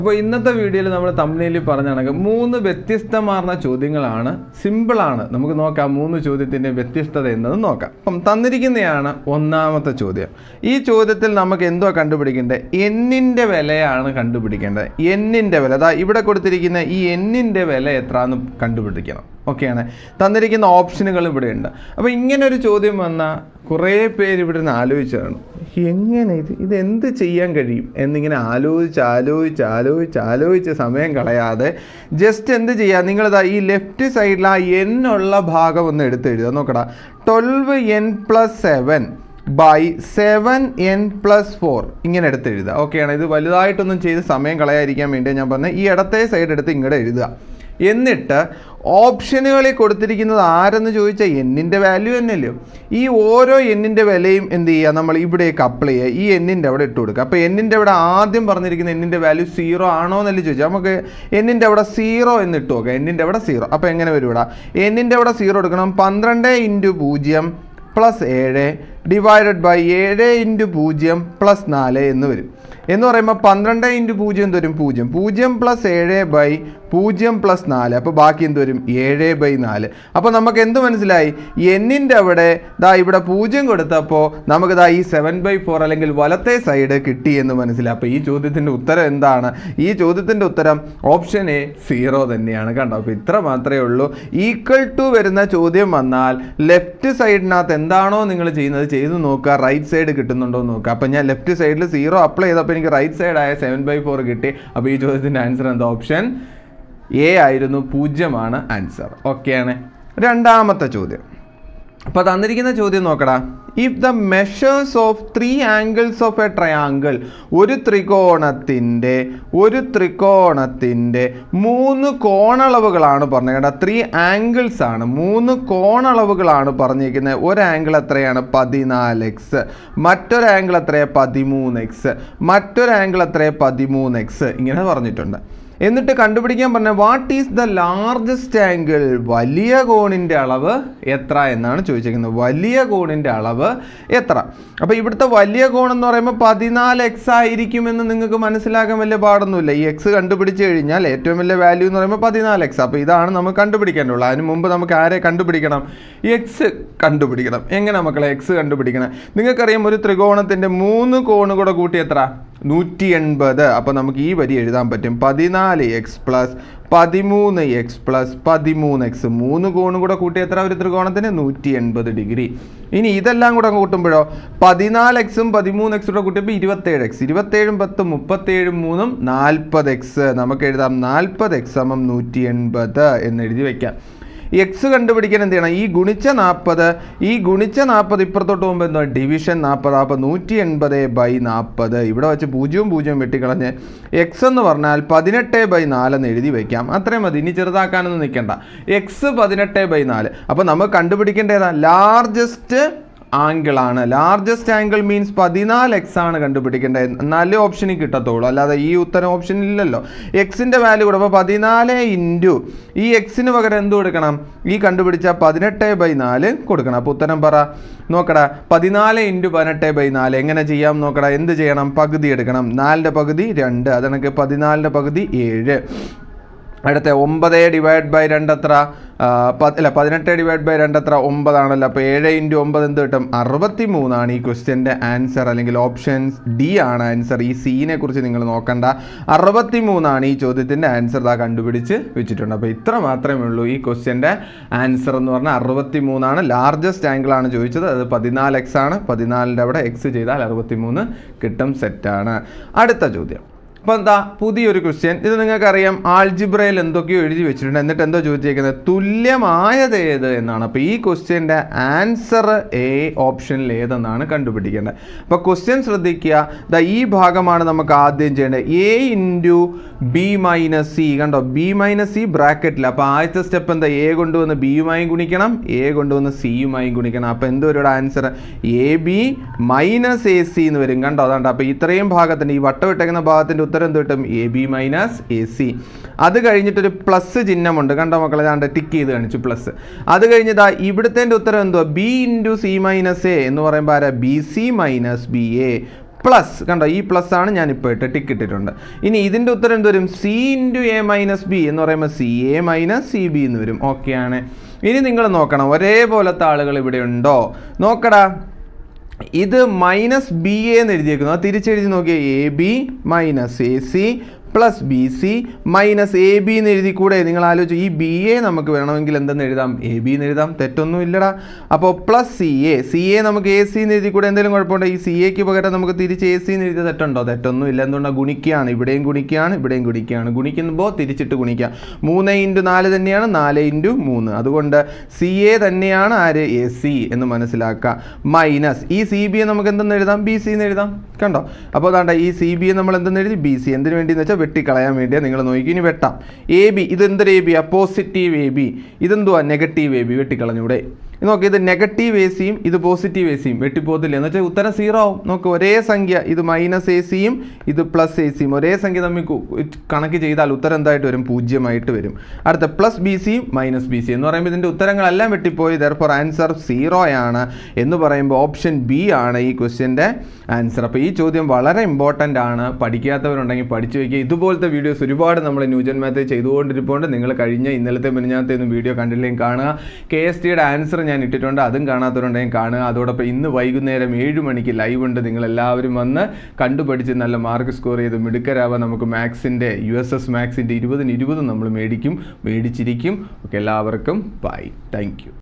അപ്പോൾ ഇന്നത്തെ വീഡിയോയിൽ നമ്മൾ തമ്മിൽ പറഞ്ഞ കണക്ക് 3 വ്യത്യസ്തമാർന്ന ചോദ്യങ്ങളാണ്. സിമ്പിളാണ്. നമുക്ക് നോക്കാം 3 ചോദ്യത്തിൻ്റെ വ്യത്യസ്തത എന്നത് നോക്കാം. അപ്പം തന്നിരിക്കുന്നതാണ് ഒന്നാമത്തെ ചോദ്യം. ഈ ചോദ്യത്തിൽ നമുക്ക് എന്തോ കണ്ടുപിടിക്കേണ്ടത്? എന്നിൻ്റെ വിലയാണ് കണ്ടുപിടിക്കേണ്ടത്. എന്നിൻ്റെ വില അതാ ഇവിടെ കൊടുത്തിരിക്കുന്ന ഈ എന്നിൻ്റെ വില എത്രയെന്ന് കണ്ടുപിടിക്കണം. ഓക്കെയാണ്. തന്നിരിക്കുന്ന ഓപ്ഷനുകൾ ഇവിടെ ഉണ്ട്. അപ്പോൾ ഇങ്ങനെ ഒരു ചോദ്യം വന്നാൽ കുറേ പേര് ഇവിടെ നിന്ന് ആലോചിച്ചാണ് എങ്ങനെ ഇത് എന്ത് ചെയ്യാൻ കഴിയും എന്നിങ്ങനെ ആലോചിച്ച് സമയം കളയാതെ ജസ്റ്റ് എന്ത് ചെയ്യുക, നിങ്ങളിതാ ഈ ലെഫ്റ്റ് സൈഡിൽ ആ എന്നുള്ള ഭാഗം ഒന്ന് എടുത്തെഴുതുക. നോക്കടാ, 12n+7 by 7n+4 ഇങ്ങനെ എടുത്തെഴുതുക. ഓക്കെയാണ്. ഇത് വലുതായിട്ടൊന്നും ചെയ്ത് സമയം കളയാതിരിക്കാൻ വേണ്ടി ഞാൻ പറഞ്ഞത് ഈ ഇടത്തെ സൈഡ് എടുത്ത് ഇങ്ങോട്ട് എഴുതുക. എന്നിട്ട് ഓപ്ഷനുകളിൽ കൊടുത്തിരിക്കുന്നത് ആരെന്ന് ചോദിച്ചാൽ എന്നിൻ്റെ വാല്യൂ തന്നെയല്ലോ. ഈ ഓരോ എന്നിൻ്റെ വിലയും എന്ത് ചെയ്യുക, നമ്മൾ ഇവിടേക്ക് അപ്ലൈ ചെയ്യുക. ഈ എന്നിൻ്റെ അവിടെ ഇട്ട് കൊടുക്കുക. അപ്പോൾ എന്നിൻ്റെ അവിടെ ആദ്യം പറഞ്ഞിരിക്കുന്ന എന്നിൻ്റെ വാല്യൂ 0 ആണോ എന്നല്ലേ ചോദിച്ചാൽ നമുക്ക് എന്നിൻ്റെ അവിടെ 0 എന്ന് ഇട്ട് നോക്കാം. എന്നിൻ്റെ അവിടെ 0. അപ്പോൾ എങ്ങനെ വരും ഇവിടെ? എന്നിൻ്റെ അവിടെ 0 എടുക്കണം. 12 × 0 + 7 ഡിവൈഡഡ് ബൈ 7 × 0 + 4 എന്ന് വരും. എന്ന് പറയുമ്പോൾ 12 × 0 എന്ത് വരും? 0. 0 + 7 ബൈ 0 + 4. അപ്പോൾ ബാക്കി എന്ത് വരും? 7/4. അപ്പോൾ നമുക്ക് എന്ത് മനസ്സിലായി? എന്നിൻ്റെ അവിടെ ഇവിടെ 0 കൊടുത്തപ്പോൾ നമുക്ക് ഈ 7/4 അല്ലെങ്കിൽ വലത്തെ സൈഡ് കിട്ടി എന്ന് മനസ്സിലായി. അപ്പോൾ ഈ ചോദ്യത്തിൻ്റെ ഉത്തരം എന്താണ്? ഈ ചോദ്യത്തിൻ്റെ ഉത്തരം ഓപ്ഷൻ എ 0 തന്നെയാണ്. കണ്ടോ? അപ്പോൾ ഇത്ര മാത്രമേ ഉള്ളൂ. ഈക്വൽ ടു വരുന്ന ചോദ്യം വന്നാൽ ലെഫ്റ്റ് സൈഡിനകത്ത് എന്താണോ നിങ്ങൾ ചെയ്യുന്നത് ചെയ്ത് നോക്കുക, റൈറ്റ് സൈഡ് കിട്ടുന്നുണ്ടോ എന്ന് നോക്കുക. അപ്പോൾ ഞാൻ ലെഫ്റ്റ് സൈഡിൽ 0 അപ്ലൈ ചെയ്തപ്പോൾ എനിക്ക് റൈറ്റ് സൈഡായ 7/4 കിട്ടി. അപ്പോൾ ഈ ചോദ്യത്തിൻ്റെ ആൻസർ എന്താ? ഓപ്ഷൻ എ ആയിരുന്നു. 0 ആണ് ആൻസർ. ഓക്കെയാണ്. രണ്ടാമത്തെ ചോദ്യം. അപ്പോൾ തന്നിരിക്കുന്ന ചോദ്യം നോക്കടാ. If the measures of 3 angles of A triangle, ഒരു ത്രികോണത്തിൻ്റെ 3 കോണളവുകളാണ് പറഞ്ഞത്. കേട്ടോ, 3 ആംഗിൾസ് ആണ്, 3 കോണളവുകളാണ് പറഞ്ഞിരിക്കുന്നത്. ഒരു ആംഗിൾ എത്രയാണ്? 14x. മറ്റൊരു ആംഗിൾ എത്രയാണ്? 13x. മറ്റൊരു ആംഗിൾ എത്രയാണ്? 13x. ഇങ്ങനെ പറഞ്ഞിട്ടുണ്ട്. എന്നിട്ട് കണ്ടുപിടിക്കാൻ പറഞ്ഞ what is the largest angle, വലിയ കോണിൻ്റെ അളവ് എത്ര എന്നാണ് ചോദിച്ചിരിക്കുന്നത്. വലിയ കോണിൻ്റെ അളവ് എത്ര? അപ്പോൾ ഇവിടുത്തെ വലിയ കോൺ എന്ന് പറയുമ്പോൾ 14x ആയിരിക്കുമെന്ന് നിങ്ങൾക്ക് മനസ്സിലാക്കാൻ വലിയ പാടൊന്നുമില്ല. ഈ x കണ്ടുപിടിച്ച് കഴിഞ്ഞാൽ ഏറ്റവും വലിയ വാല്യൂ എന്ന് പറയുമ്പോൾ 14x. അപ്പോൾ ഇതാണ് നമുക്ക് കണ്ടുപിടിക്കാനുള്ളത്. അതിന് മുമ്പ് നമുക്ക് ആരെ കണ്ടുപിടിക്കണം? x കണ്ടുപിടിക്കണം. എങ്ങനെ മക്കളെ x കണ്ടുപിടിക്കണം? നിങ്ങൾക്കറിയാം ഒരു ത്രികോണത്തിൻ്റെ 3 കോണ് കൂടെ കൂട്ടി എത്ര? 180. അപ്പോൾ നമുക്ക് ഈ വരി എഴുതാൻ പറ്റും. 14x + 13x + 13x. 3 കോണും കൂടെ കൂട്ടി എത്ര ഒരു ത്രികോണത്തിന്? 180 ഡിഗ്രി. ഇനി ഇതെല്ലാം കൂടെ കൂട്ടുമ്പോഴോ 14x ഉം 13x കൂടെ കൂട്ടിയപ്പോൾ 27x. 27 10 37 3 40x. നമുക്ക് എഴുതാം 40x = 180 എന്ന് എഴുതി വയ്ക്കാം. എക്സ് കണ്ടുപിടിക്കാൻ എന്ത് ചെയ്യണം? ഈ ഗുണിച്ച 40 ഇപ്പുറത്തോട്ട് പോകുമ്പോൾ എന്താ? ഡിവിഷൻ 40. അപ്പോൾ 180/40. ഇവിടെ വെച്ച് 0 വെട്ടിക്കളഞ്ഞ് എക്സ് എന്ന് പറഞ്ഞാൽ 18/4 എന്ന് എഴുതി വയ്ക്കാം. അത്രയും മതി. ഇനി ചെറുതാക്കാനൊന്നും നിൽക്കണ്ട. എക്സ് 18/4. അപ്പോൾ നമുക്ക് കണ്ടുപിടിക്കേണ്ട ഏതാ? ലാർജസ്റ്റ് ആംഗിൾ ആണ്. ലാർജസ്റ്റ് ആംഗിൾ മീൻസ് 14x ആണ് കണ്ടുപിടിക്കേണ്ടത്. നല്ല ഓപ്ഷനിൽ കിട്ടത്തുള്ളൂ, അല്ലാതെ ഈ ഉത്തരം ഓപ്ഷൻ ഇല്ലല്ലോ. എക്സിൻ്റെ വാല്യൂ കൂടെ അപ്പോൾ 14 ഇൻറ്റു ഈ എക്സിന് പകരം എന്ത് കൊടുക്കണം? ഈ കണ്ടുപിടിച്ച 18/4 കൊടുക്കണം. അപ്പോൾ ഉത്തരം പറ. നോക്കടാ, 14 × 18/4 എങ്ങനെ ചെയ്യാം നോക്കടാ. എന്ത് ചെയ്യണം? പകുതി എടുക്കണം. 4ൻ്റെ പകുതി 2. അതെനിക്ക് 14ൻ്റെ പകുതി 7. അടുത്ത 9/2 എത്ര? 18/2 എത്ര? 9 ആണല്ലോ. അപ്പോൾ 7 × 9 എന്ത് കിട്ടും? 63 ആണ് ഈ ക്വസ്റ്റ്യൻ്റെ ആൻസർ. അല്ലെങ്കിൽ ഓപ്ഷൻ ഡി ആണ് ആൻസർ. ഈ സീനെ കുറിച്ച് നിങ്ങൾ നോക്കണ്ട. 63 ആണ് ഈ ചോദ്യത്തിൻ്റെ ആൻസർ. കണ്ടുപിടിച്ച് വെച്ചിട്ടുണ്ട്. അപ്പോൾ ഇത്ര മാത്രമേ ഉള്ളൂ. ഈ ക്വസ്റ്റ്യൻ്റെ ആൻസർ എന്ന് പറഞ്ഞാൽ 63 ആണ്. ലാർജസ്റ്റ് ആംഗിൾ ആണ് ചോദിച്ചത്. അത് 14x ആണ്. 14ൻ്റെ അവിടെ x ചെയ്താൽ 63 കിട്ടും. സെറ്റാണ്. അടുത്ത ചോദ്യം. അപ്പോൾ എന്താ? പുതിയൊരു ക്വസ്റ്റ്യൻ. ഇത് നിങ്ങൾക്കറിയാം, ആൾജിബ്രയിൽ എന്തൊക്കെയോ എഴുതി വെച്ചിട്ടുണ്ട്. എന്നിട്ട് എന്തോ ചോദിച്ചിരിക്കുന്നത്? തുല്യമായത് ഏത് എന്നാണ്. അപ്പോൾ ഈ ക്വസ്റ്റ്യൻ്റെ ആൻസർ എ ഓപ്ഷനിൽ ഏതെന്നാണ് കണ്ടുപിടിക്കേണ്ടത്. അപ്പോൾ ക്വസ്റ്റ്യൻ ശ്രദ്ധിക്കുക. ഈ ഭാഗമാണ് നമുക്ക് ആദ്യം ചെയ്യേണ്ടത്. a × b - c. കണ്ടോ? b - c ബ്രാക്കറ്റിൽ. അപ്പോൾ ആദ്യത്തെ സ്റ്റെപ്പ് എന്താ? a കൊണ്ടുവന്ന് b യുമായും ഗുണിക്കണം, a കൊണ്ടുവന്ന് c യുമായും ഗുണിക്കണം. അപ്പോൾ എന്തൊരു ആൻസർ? ab - ac എന്ന് വരും. കണ്ടോ? അതാണ്ട്. അപ്പോൾ ഇത്രയും ഭാഗത്തിൻ്റെ ഈ വട്ടമിട്ടേക്കുന്ന ഭാഗത്തിൻ്റെ ഉത്തരം എന്ത് കിട്ടും? ab - ac. അത് കഴിഞ്ഞിട്ടൊരു പ്ലസ് ചിഹ്നമുണ്ട്. കണ്ടോ മക്കളെ? അതാണ്ട് ടിക്ക് ചെയ്ത് കാണിച്ചു പ്ലസ്. അത് കഴിഞ്ഞിതാ ഇവിടുത്തെ ഉത്തരം എന്തുവാ? b × c - a എന്ന് പറയുമ്പോൾ ആരാ? bc - ba പ്ലസ് കണ്ടോ, ഈ പ്ലസ് ആണ് ഞാനിപ്പോൾ ഇട്ട് ടിക്ക് ഇട്ടിട്ടുണ്ട്. ഇനി ഇതിൻ്റെ ഉത്തരം എന്ത് വരും? C into A minus B എന്ന് പറയുമ്പോൾ C A minus C B എന്ന് വരും. ഓക്കെ ആണ്. ഇനി നിങ്ങൾ നോക്കണം ഒരേപോലത്തെ ആളുകൾ ഇവിടെ ഉണ്ടോ നോക്കടാ. ഇത് മൈനസ് ബി എ എന്ന് എഴുതിയേക്കുന്നു, അത് തിരിച്ചെഴുതി നോക്കിയാൽ A B minus A C plus B C minus A B എന്ന് എഴുതി കൂടെ. നിങ്ങൾ ആലോചിച്ചു, ഈ ബി എ നമുക്ക് വേണമെങ്കിൽ എന്തെന്ന് എഴുതാം? എ ബി എന്ന് എഴുതാം, തെറ്റൊന്നും ഇല്ലടാ. അപ്പോൾ പ്ലസ് സി എ നമുക്ക് എ സി എന്ന് എഴുതി കൂടെ. എന്തെങ്കിലും കുഴപ്പമുണ്ടോ? ഈ സി എക്ക് പകരം നമുക്ക് തിരിച്ച് എ സി എന്ന് എഴുതിയ തെറ്റുണ്ടോ? തെറ്റൊന്നും ഇല്ല. എന്തുകൊണ്ടാണ്? ഗുണിക്കുകയാണ്, ഇവിടെയും ഗുണിക്കുകയാണ്, ഇവിടെയും ഗുണിക്കുകയാണ്. ഗുണിക്കുമ്പോൾ തിരിച്ചിട്ട് ഗുണിക്കുക. 3 ഇൻറ്റു 4 തന്നെയാണ് 4 ഇൻറ്റു 3. അതുകൊണ്ട് സി എ തന്നെയാണ് ആര്? എ സി എന്ന് മനസ്സിലാക്കുക. മൈനസ് ഈ സി ബി എ നമുക്ക് എന്തെന്ന് എഴുതാം? ബി സി എന്ന് എഴുതാം. കണ്ടോ? അപ്പോൾ അതാണ്ട് ഈ സി ബി എ നമ്മൾ എന്തെന്ന് എഴുതി? B C. എന്തിനു വേണ്ടിയെന്ന് വെച്ചാൽ വെട്ടിക്കളയാൻ വേണ്ടിയാണ്. നിങ്ങൾ നോക്കി, ഇനി വെട്ടാം. എ ബി ഇതെന്തൊരു A B? Positive A B. ഇതെന്തുവാ? Negative A B. വെട്ടിക്കളഞ്ഞൂടെ? നോക്കി, ഇത് നെഗറ്റീവ് എ സിയും ഇത് പോസിറ്റീവ് എ സിയും വെട്ടിപ്പോകത്തില്ല എന്ന് വെച്ചാൽ ഉത്തരം 0 ആവും. നോക്ക്, ഒരേ സംഖ്യ, ഇത് മൈനസ് എ സിയും ഇത് പ്ലസ് എ സിയും ഒരേ സംഖ്യ തമ്മിൽ കണക്ക് ചെയ്താൽ ഉത്തരം എന്തായിട്ട് വരും? 0 ആയിട്ട് വരും. അടുത്ത പ്ലസ് ബി സിയും മൈനസ് ബി സി എന്ന് പറയുമ്പോൾ ഇതിൻ്റെ ഉത്തരങ്ങളെല്ലാം വെട്ടിപ്പോയി. ദെർഫോർ ആൻസർ 0 ആണ് എന്ന് പറയുമ്പോൾ ഓപ്ഷൻ ബി ആണ് ഈ ക്വസ്റ്റ്യൻ്റെ ആൻസർ. അപ്പോൾ ഈ ചോദ്യം വളരെ ഇമ്പോർട്ടൻ്റ് ആണ്. പഠിക്കാത്തവരുണ്ടെങ്കിൽ പഠിച്ചു വയ്ക്കുക. ഇതുപോലത്തെ വീഡിയോസ് ഒരുപാട് നമ്മൾ ന്യൂജൻ മാത്ത് ചെയ്തുകൊണ്ടിരിപ്പുണ്ട്. നിങ്ങൾ കഴിഞ്ഞ ഇന്നലത്തെ മിനിഞ്ഞാത്തൊന്നും വീഡിയോ കണ്ടില്ലെങ്കിൽ കാണുക. KSTയുടെ ആൻസർ ഞാൻ ഇട്ടിട്ടുണ്ട്, അതും കാണാത്തവരുണ്ടെങ്കിൽ കാണുക. അതോടൊപ്പം ഇന്ന് വൈകുന്നേരം 7 മണിക്ക് ലൈവ് ഉണ്ട്. നിങ്ങളെല്ലാവരും വന്ന് കണ്ടുപഠിച്ച് നല്ല മാർക്ക് സ്കോർ ചെയ്ത് മിടുക്കരാവാൻ. നമുക്ക് മാത്സിൻ്റെ USS മാത്സിൻ്റെ 20-20 നമ്മൾ മേടിച്ചിരിക്കും. ഓക്കെ, എല്ലാവർക്കും ബൈ. Thank you.